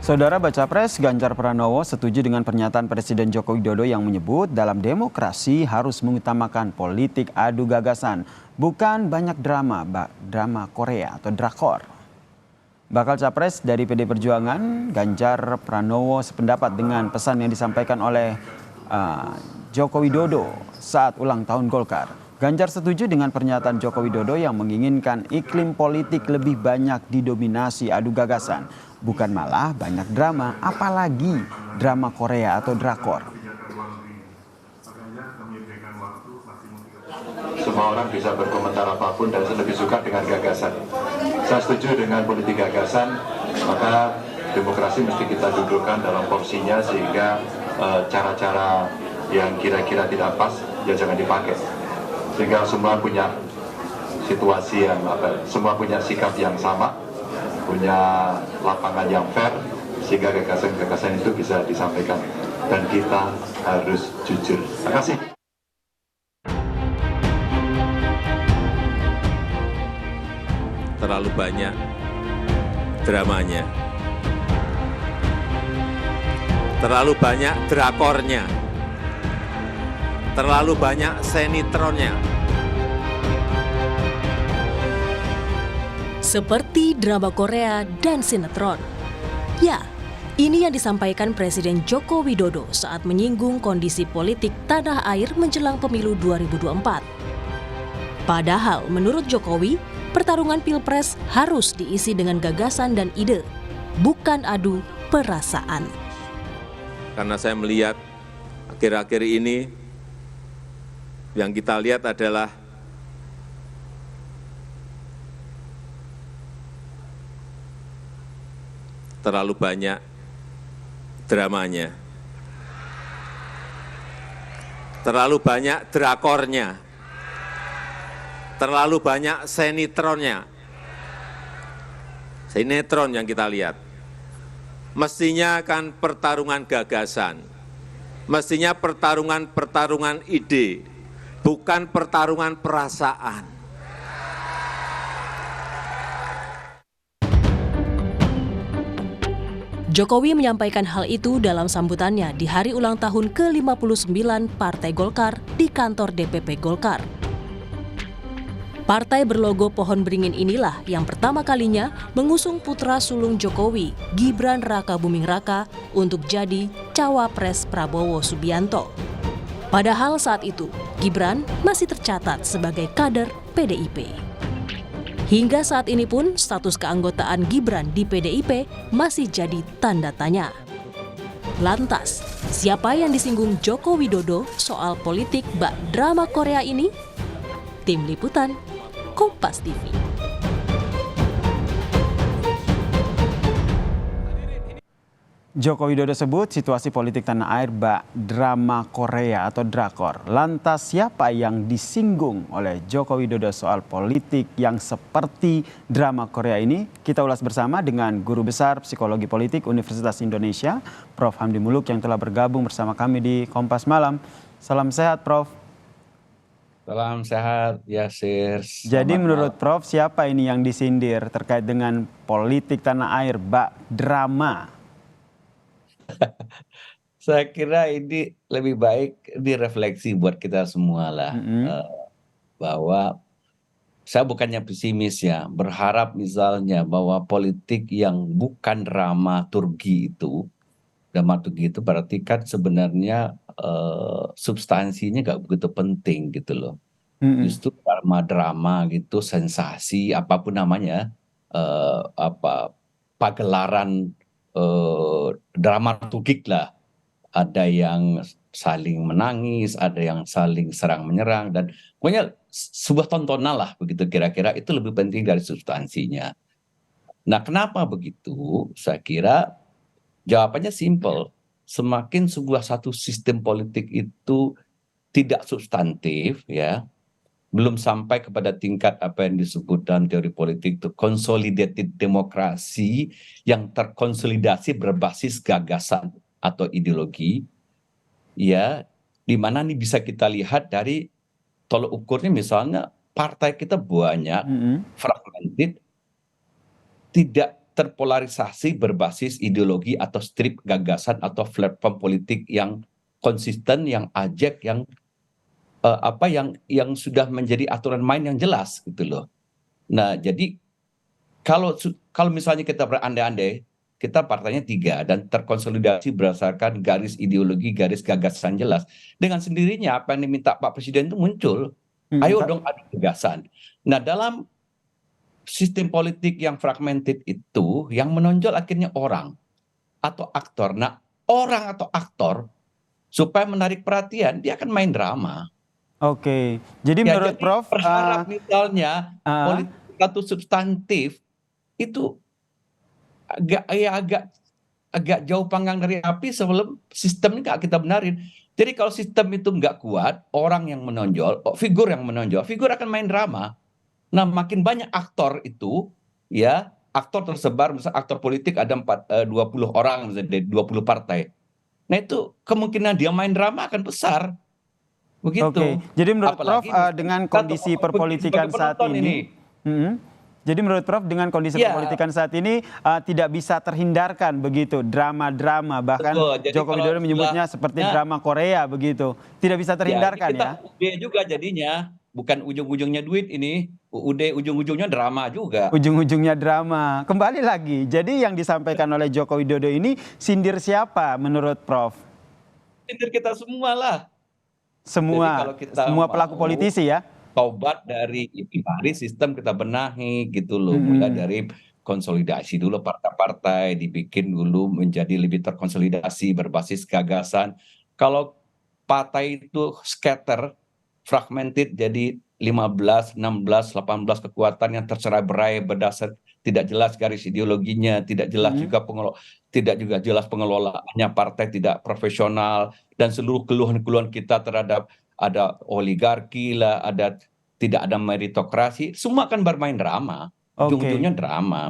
Saudara baca pres Ganjar Pranowo setuju dengan pernyataan Presiden Joko Widodo yang menyebut dalam demokrasi harus mengutamakan politik adu gagasan, bukan banyak drama Korea atau drakor. Bakal capres dari PD Perjuangan, Ganjar Pranowo sependapat dengan pesan yang disampaikan oleh Joko Widodo saat ulang tahun Golkar. Ganjar setuju dengan pernyataan Joko Widodo yang menginginkan iklim politik lebih banyak didominasi adu gagasan, bukan malah banyak drama, apalagi drama Korea atau drakor. Semua orang bisa berkomentar apapun dan saya lebih suka dengan gagasan. Saya setuju dengan politik gagasan, maka demokrasi mesti kita dudukkan dalam porsinya sehingga cara-cara yang kira-kira tidak pas ya jangan dipakai. Sehingga semua punya situasi yang semua punya sikap yang sama, punya lapangan yang fair, sehingga gagasan-gagasan itu bisa disampaikan. Dan kita harus jujur. Terima kasih. Terlalu banyak dramanya, terlalu banyak drakornya, terlalu banyak sinetronnya. Seperti drama Korea dan sinetron. Ya, ini yang disampaikan Presiden Joko Widodo saat menyinggung kondisi politik tanah air menjelang pemilu 2024. Padahal menurut Jokowi, pertarungan Pilpres harus diisi dengan gagasan dan ide, bukan adu perasaan. Karena saya melihat akhir-akhir ini yang kita lihat adalah terlalu banyak dramanya, terlalu banyak drakornya, terlalu banyak sinetronnya. Sinetron yang kita lihat. Mestinya kan pertarungan gagasan, mestinya pertarungan ide, bukan pertarungan perasaan. Jokowi menyampaikan hal itu dalam sambutannya di hari ulang tahun ke-59 Partai Golkar di kantor DPP Golkar. Partai berlogo pohon beringin inilah yang pertama kalinya mengusung putra sulung Jokowi, Gibran Rakabuming Raka, untuk jadi cawapres Prabowo Subianto. Padahal saat itu, Gibran masih tercatat sebagai kader PDIP. Hingga saat ini pun status keanggotaan Gibran di PDIP masih jadi tanda tanya. Lantas, siapa yang disinggung Joko Widodo soal politik bak drama Korea ini? Tim Liputan, Kompas TV. Joko Widodo sebut situasi politik tanah air bak drama Korea atau drakor. Lantas siapa yang disinggung oleh Joko Widodo soal politik yang seperti drama Korea ini? Kita ulas bersama dengan Guru Besar Psikologi Politik Universitas Indonesia, Prof. Hamdi Muluk yang telah bergabung bersama kami di Kompas Malam. Salam sehat, Prof. Salam sehat, Yasir. Jadi menurut Prof, siapa ini yang disindir terkait dengan politik tanah air bak drama? Saya kira ini lebih baik direfleksi buat kita semua lah. Bahwa saya bukannya pesimis ya, berharap misalnya bahwa politik yang bukan dramaturgi itu berarti kan sebenarnya substansinya nggak begitu penting gitu loh. Justru drama gitu, sensasi apapun namanya, pagelaran dramaturgik lah. Ada yang saling menangis, ada yang saling serang menyerang, dan pokoknya sebuah tontonan lah begitu kira-kira, itu lebih penting dari substansinya. Nah, kenapa begitu? Saya kira jawabannya simpel. Semakin sebuah satu sistem politik itu tidak substantif, ya, belum sampai kepada tingkat apa yang disebut dalam teori politik itu consolidated demokrasi yang terkonsolidasi berbasis gagasan atau ideologi, ya, di mana ini bisa kita lihat dari tolok ukurnya, misalnya partai kita banyak fragmented, tidak terpolarisasi berbasis ideologi atau strip gagasan atau platform politik yang konsisten, yang ajak, yang yang sudah menjadi aturan main yang jelas gitu loh. Nah, jadi kalau misalnya kita berandai-andai, kita partainya 3 dan terkonsolidasi berdasarkan garis ideologi, garis gagasan jelas. Dengan sendirinya apa yang diminta Pak Presiden itu muncul. Ayo dong adu gagasan. Nah, dalam sistem politik yang fragmented itu, yang menonjol akhirnya orang atau aktor. Nah, orang atau aktor supaya menarik perhatian, dia akan main drama. Oke, jadi Ya, menurut jadi Prof, berharap misalnya politik atau substantif itu agak jauh panggang dari api sebelum sistem ini nggak kita benarin. Jadi kalau sistem itu nggak kuat, orang yang menonjol, figur yang menonjol, figur akan main drama. Nah, makin banyak aktor itu, ya, aktor tersebar, misalnya aktor politik ada 20 orang, misalnya dari 20 partai. Nah, itu kemungkinan dia main drama akan besar. Oke, Begitu. jadi menurut Prof, Apalagi misalnya dengan kita kondisi sebagai perpolitikan saat penonton ini, jadi menurut Prof dengan kondisi Ya, perpolitikan saat ini tidak bisa terhindarkan begitu drama-drama, bahkan betul. Jadi Joko kalau Widodo menyebutnya seperti drama Korea begitu, tidak bisa ya, ini terhindarkan kita ya. UUD juga jadinya, bukan ujung-ujungnya duit ini, UUD ujung-ujungnya drama juga. Ujung-ujungnya drama. Kembali lagi, jadi yang disampaikan oleh Joko Widodo ini sindir siapa menurut Prof? Sindir kita semua lah. Jadi Semua, kalau kita semua pelaku mau politisi ya. tobat dari sistem kita benahi gitu loh, mulai dari konsolidasi dulu partai-partai, dibikin dulu menjadi lebih terkonsolidasi berbasis gagasan. Kalau partai itu scatter, fragmented jadi 15, 16, 18 kekuatan yang tercerai-berai berdasar tidak jelas garis ideologinya, tidak jelas juga tidak juga jelas pengelolaannya, partai tidak profesional, dan seluruh keluhan-keluhan kita terhadap ada oligarki lah, tidak ada meritokrasi, semua akan bermain drama. Ujung-ujungnya drama.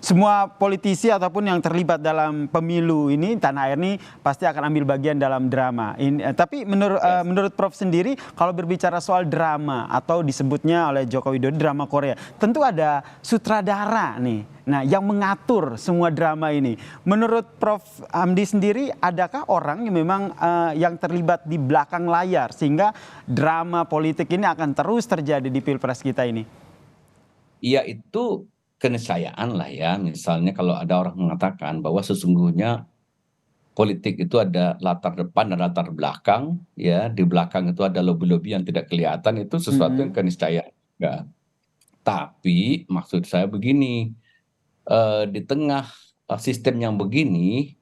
Semua politisi ataupun yang terlibat dalam pemilu ini, tanah air ini pasti akan ambil bagian dalam drama. Tapi menurut Prof sendiri, kalau berbicara soal drama atau disebutnya oleh Joko Widodo drama Korea, tentu ada sutradara nih. Nah, yang mengatur semua drama ini. Menurut Prof Hamdi sendiri, adakah orang yang memang yang terlibat di belakang layar sehingga drama politik ini akan terus terjadi di Pilpres kita ini? Ya, itu keniscayaan lah ya. Misalnya kalau ada orang mengatakan bahwa sesungguhnya politik itu ada latar depan dan latar belakang, ya di belakang itu ada lobby-lobby yang tidak kelihatan, itu sesuatu yang keniscayaan. Tapi maksud saya begini, di tengah sistem yang begini,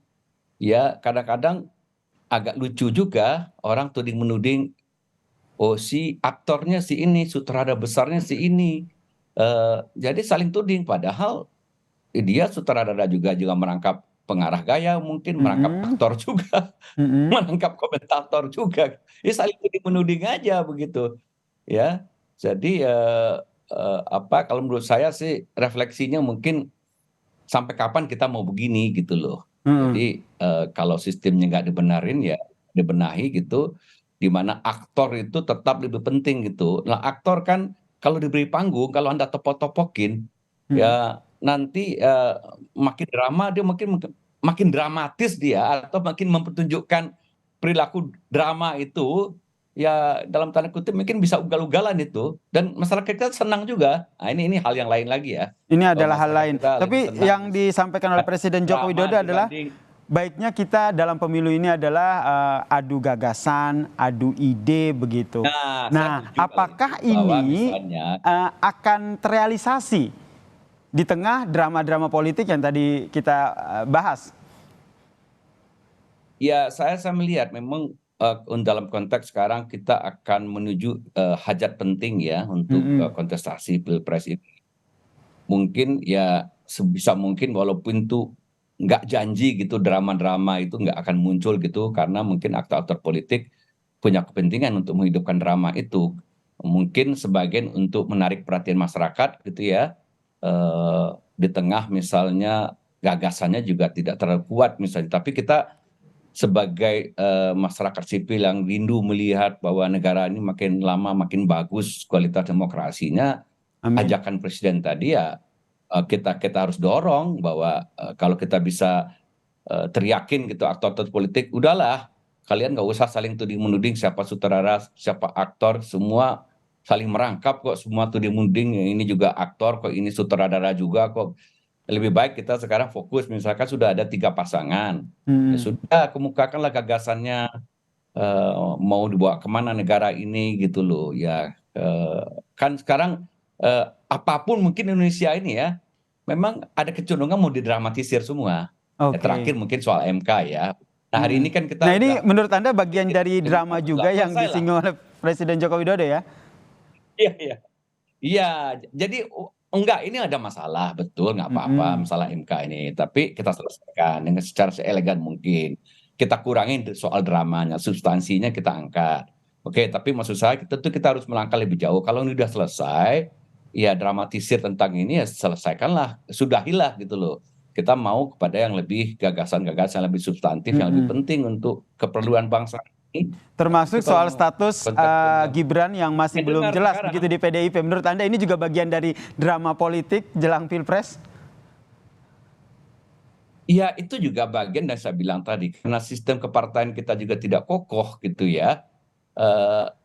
ya kadang-kadang agak lucu juga orang tuding-menuding, oh si aktornya si ini, sutradara besarnya si ini. Jadi saling tuding, padahal dia sutradara juga merangkap pengarah gaya, mungkin merangkap aktor juga, merangkap komentator juga. Ya saling tuding menuding aja begitu. Ya, jadi kalau menurut saya sih refleksinya mungkin sampai kapan kita mau begini gitu loh. Jadi kalau sistemnya nggak dibenarin ya dibenahi gitu, di mana aktor itu tetap lebih penting gitu. Nah, aktor kan kalau diberi panggung, kalau Anda topok-topokin, ya nanti makin drama, dia makin dramatis dia, atau makin mempertunjukkan perilaku drama itu, ya dalam tanda kutip mungkin bisa ugal-ugalan itu. Dan masyarakat kita senang juga. Nah, ini hal yang lain lagi ya. Ini adalah hal lain. Tapi yang disampaikan oleh Presiden Joko Widodo adalah baiknya kita dalam pemilu ini adalah adu gagasan, adu ide begitu. Nah, apakah ini akan terrealisasi di tengah drama-drama politik yang tadi kita bahas? Ya, saya melihat memang dalam konteks sekarang kita akan menuju hajat penting ya untuk kontestasi Pilpres ini. Mungkin ya sebisa mungkin walaupun itu nggak janji gitu, drama-drama itu nggak akan muncul gitu, karena mungkin aktor-aktor politik punya kepentingan untuk menghidupkan drama itu. Mungkin sebagian untuk menarik perhatian masyarakat gitu ya, di tengah misalnya gagasannya juga tidak terlalu kuat misalnya. Tapi kita sebagai masyarakat sipil yang rindu melihat bahwa negara ini makin lama makin bagus kualitas demokrasinya, ajakan Presiden tadi ya kita harus dorong bahwa kalau kita bisa teriakin gitu aktor-aktor politik, udahlah kalian nggak usah saling tuding menuding siapa sutradara, siapa aktor, semua saling merangkap kok, semua tuding menuding ini juga aktor kok, ini sutradara juga kok. Lebih baik kita sekarang fokus, misalkan sudah ada 3 pasangan, ya sudah kemukakanlah gagasannya, mau dibawa kemana negara ini gitu loh ya. Kan sekarang apapun mungkin Indonesia ini ya, memang ada kecenderungan mau didramatisir semua. Ya, Oke. terakhir mungkin soal MK ya. Nah hari ini kan kita Nah ini udah menurut Anda bagian dari drama juga yang selesai lah. disinggung oleh Presiden Joko Widodo ya? Iya, iya. Iya, jadi enggak, ini ada masalah, betul, nggak apa-apa masalah MK ini. Tapi kita selesaikan dengan secara seelegan mungkin. Kita kurangin soal dramanya, substansinya kita angkat. Oke, tapi maksud saya tentu kita harus melangkah lebih jauh. Kalau ini udah selesai, ya dramatisir tentang ini ya selesaikanlah, sudahilah gitu loh. Kita mau kepada yang lebih gagasan-gagasan, lebih substantif, yang lebih penting untuk keperluan bangsa ini. Termasuk Itu soal kalau status konteks Gibran yang masih belum dengar jelas sekarang. begitu di PDIP. Menurut Anda ini juga bagian dari drama politik jelang Pilpres? Iya, itu juga bagian yang saya bilang tadi, karena sistem kepartaian kita juga tidak kokoh gitu ya,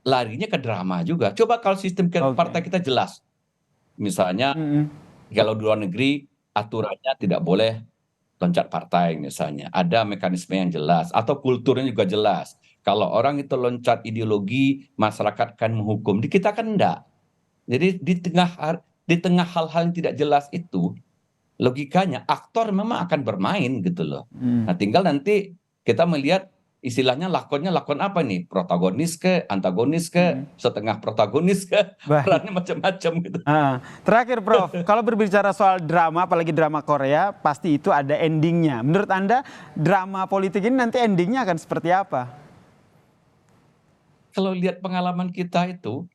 larinya ke drama juga. Coba kalau sistem partai kita jelas, misalnya kalau di luar negeri aturannya tidak boleh loncat partai misalnya, ada mekanisme yang jelas, atau kulturnya juga jelas. Kalau orang itu loncat ideologi, masyarakat akan menghukum. Di kita kan enggak. Jadi di tengah hal-hal yang tidak jelas itu, logikanya aktor memang akan bermain gitu loh. Nah tinggal nanti kita melihat istilahnya lakon apa nih? Protagonis ke, antagonis ke, setengah protagonis ke, Baik. perannya macam-macam gitu. Terakhir Prof, kalau berbicara soal drama, apalagi drama Korea, pasti itu ada endingnya. Menurut Anda drama politik ini nanti endingnya akan seperti apa? Kalau lihat pengalaman kita itu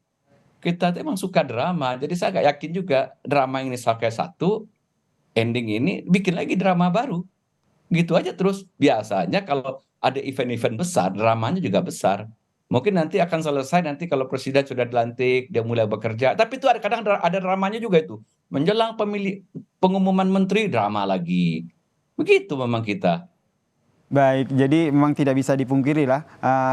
emang suka drama. Jadi saya nggak yakin juga drama ini selesai satu, ending ini bikin lagi drama baru. Gitu aja terus. Biasanya kalau ada event-event besar, dramanya juga besar. Mungkin nanti akan selesai nanti kalau presiden sudah dilantik, dia mulai bekerja. Tapi itu kadang ada dramanya juga itu. Menjelang pengumuman menteri, drama lagi. Begitu memang kita. Baik, jadi memang tidak bisa dipungkiri lah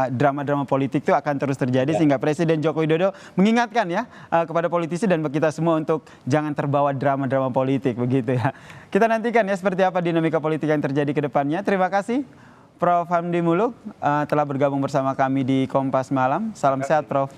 drama-drama politik itu akan terus terjadi sehingga Presiden Joko Widodo mengingatkan ya kepada politisi dan kita semua untuk jangan terbawa drama-drama politik begitu ya. Kita nantikan ya seperti apa dinamika politik yang terjadi ke depannya. Terima kasih Prof. Hamdi Muluk telah bergabung bersama kami di Kompas Malam. Salam sehat Prof.